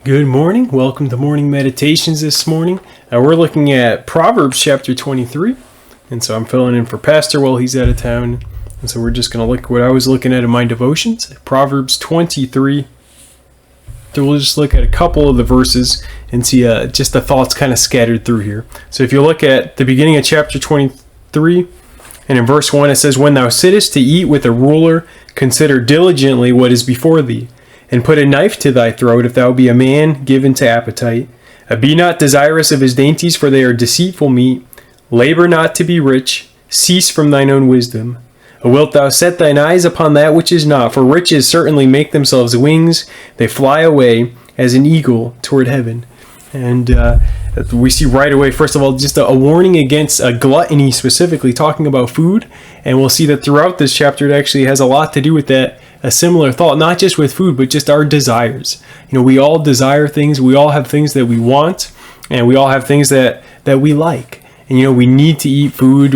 Good morning. Welcome to morning meditations this morning. We're looking at Proverbs chapter 23. And so I'm filling in for Pastor while he's out of town. And so we're just going to look at what I was looking at in my devotions. Proverbs 23. So we'll just look at a couple of the verses and see just the thoughts kind of scattered through here. So if you look at the beginning of chapter 23, and in verse 1 it says, "When thou sittest to eat with a ruler, consider diligently what is before thee. And put a knife to thy throat, if thou be a man given to appetite. Be not desirous of his dainties, for they are deceitful meat. Labor not to be rich. Cease from thine own wisdom. Wilt thou set thine eyes upon that which is not? For riches certainly make themselves wings. They fly away as an eagle toward heaven." And we see right away, first of all, just a warning against gluttony, specifically talking about food. And we'll see that throughout this chapter, it actually has a lot to do with that. A similar thought, not just with food, but just our desires. You know, we all desire things. We all have things that we want, and we all have things that we like. And, you know, we need to eat food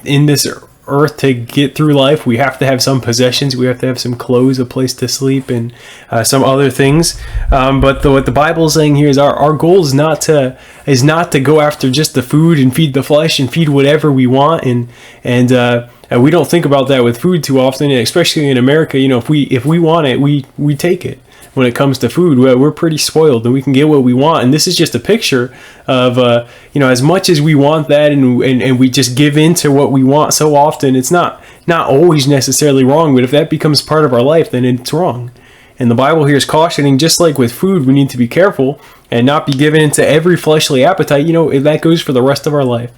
in this earth to get through life. We have to have some possessions. We have to have some clothes, a place to sleep, and some other things. But what the Bible is saying here is our goal is not to go after just the food and feed the flesh and feed whatever we want. And we don't think about that with food too often, especially in America. You know, if we want it, we take it. When it comes to food, we're pretty spoiled, and we can get what we want. And this is just a picture of, as much as we want that, and we just give in to what we want so often. It's not always necessarily wrong, but if that becomes part of our life, then it's wrong. And the Bible here is cautioning, just like with food, we need to be careful and not be given into every fleshly appetite. You know, that goes for the rest of our life.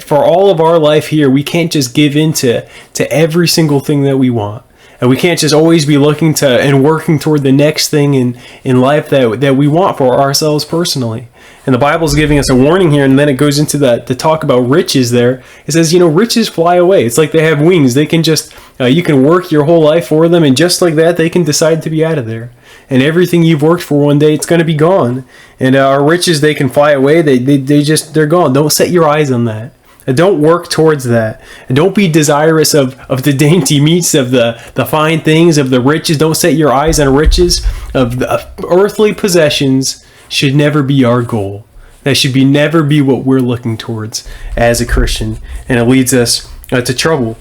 For all of our life here, we can't just give in to every single thing that we want. And we can't just always be looking to and working toward the next thing in life that we want for ourselves personally. And the Bible's giving us a warning here, and then it goes into the talk about riches there. It says, riches fly away. It's like they have wings. They can just, you can work your whole life for them, and just like that, they can decide to be out of there. And everything you've worked for one day, it's going to be gone. And our riches, they can fly away. They're gone. Don't set your eyes on that. And don't work towards that. And don't be desirous of the dainty meats, of the fine things, of the riches. Don't set your eyes on riches. Of the earthly possessions should never be our goal. That should never be what we're looking towards as a Christian. And it leads us to trouble.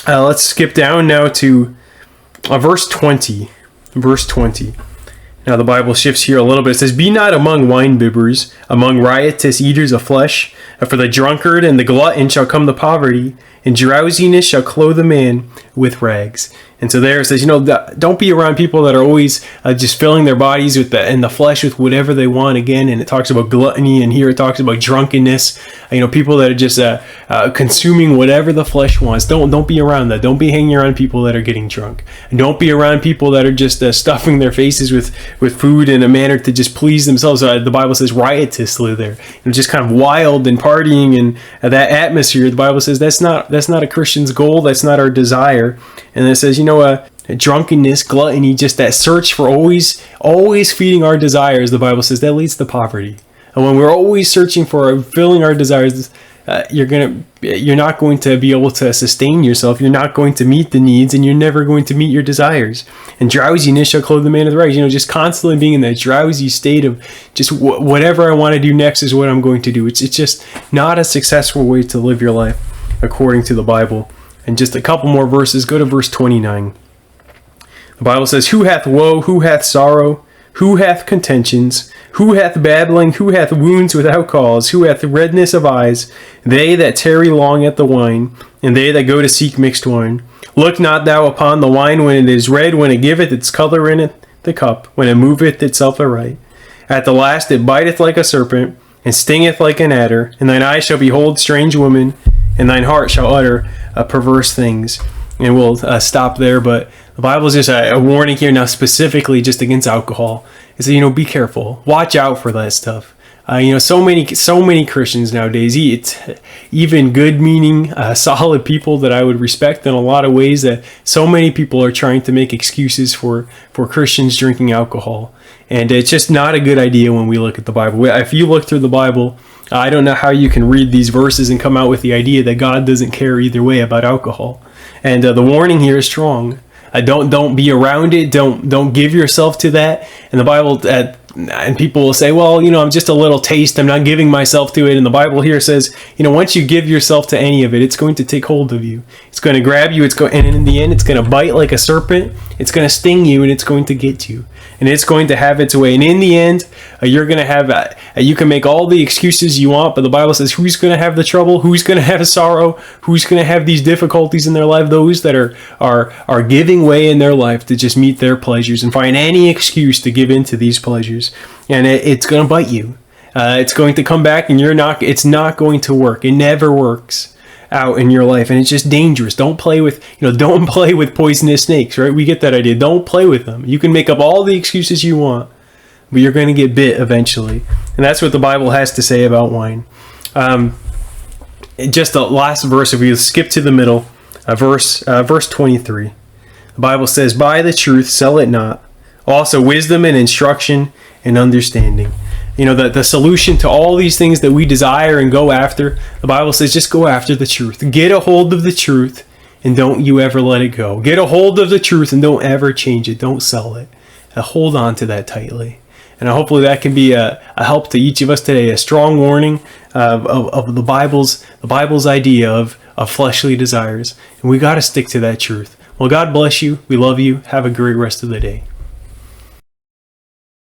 Let's skip down now to verse 20. Verse 20. Now the Bible shifts here a little bit. It says, "Be not among winebibbers, among riotous eaters of flesh. For the drunkard and the glutton shall come to poverty, and drowsiness shall clothe a man with rags." And so there it says, don't be around people that are always just filling their bodies with the flesh with whatever they want. Again, and it talks about gluttony, and here it talks about drunkenness. People that are just consuming whatever the flesh wants. Don't be around that. Don't be hanging around people that are getting drunk. And don't be around people that are just stuffing their faces with food in a manner to just please themselves. The Bible says riotously there, just kind of wild and partying and that atmosphere. The Bible says that's not a Christian's goal. That's not our desire. And it says, drunkenness, gluttony, just that search for always feeding our desires, the Bible says, that leads to poverty. And when we're always searching for filling our desires, you're not going to be able to sustain yourself. You're not going to meet the needs, and you're never going to meet your desires. And drowsiness shall clothe the man with rags. Just constantly being in that drowsy state of just whatever I want to do next is what I'm going to do. It's just not a successful way to live your life according to the Bible. And just a couple more verses. Go to verse 29. The Bible says, "Who hath woe? Who hath sorrow? Who hath contentions? Who hath babbling? Who hath wounds without cause? Who hath redness of eyes? They that tarry long at the wine, and they that go to seek mixed wine. Look not thou upon the wine when it is red, when it giveth its color in it, the cup, when it moveth itself aright. At the last it biteth like a serpent, and stingeth like an adder, and thine eyes shall behold strange women, and thine heart shall utter perverse things." And we'll stop there, but the Bible is just a warning here now, specifically just against alcohol. It's be careful, watch out for that stuff. So many Christians nowadays, even good-meaning, solid people that I would respect in a lot of ways, that so many people are trying to make excuses for Christians drinking alcohol. And it's just not a good idea when we look at the Bible. If you look through the Bible, I don't know how you can read these verses and come out with the idea that God doesn't care either way about alcohol. And the warning here is strong. Don't be around it. Don't give yourself to that. And the Bible, and people will say, well, I'm just a little taste. I'm not giving myself to it. And the Bible here says, once you give yourself to any of it, it's going to take hold of you. It's going to grab you. And in the end, it's going to bite like a serpent. It's going to sting you, and it's going to get you. And it's going to have its way. And in the end, you're going to have, you can make all the excuses you want, but the Bible says who's going to have the trouble? Who's going to have sorrow? Who's going to have these difficulties in their life? Those that are giving way in their life to just meet their pleasures and find any excuse to give in to these pleasures. And it's going to bite you. It's going to come back, and it's not going to work. It never works out in your life, and it's just dangerous. Don't play with poisonous snakes, right? We get that idea. Don't play with them. You can make up all the excuses you want, but you're going to get bit eventually. And that's what the Bible has to say about wine. Just the last verse, if we skip to the middle, verse 23. The Bible says, "Buy the truth, sell it not. Also wisdom and instruction and understanding." The solution to all these things that we desire and go after, the Bible says just go after the truth. Get a hold of the truth, and don't you ever let it go. Get a hold of the truth, and don't ever change it. Don't sell it. Hold on to that tightly. And hopefully that can be a help to each of us today, a strong warning of the Bible's idea of fleshly desires. And we got to stick to that truth. Well, God bless you. We love you. Have a great rest of the day.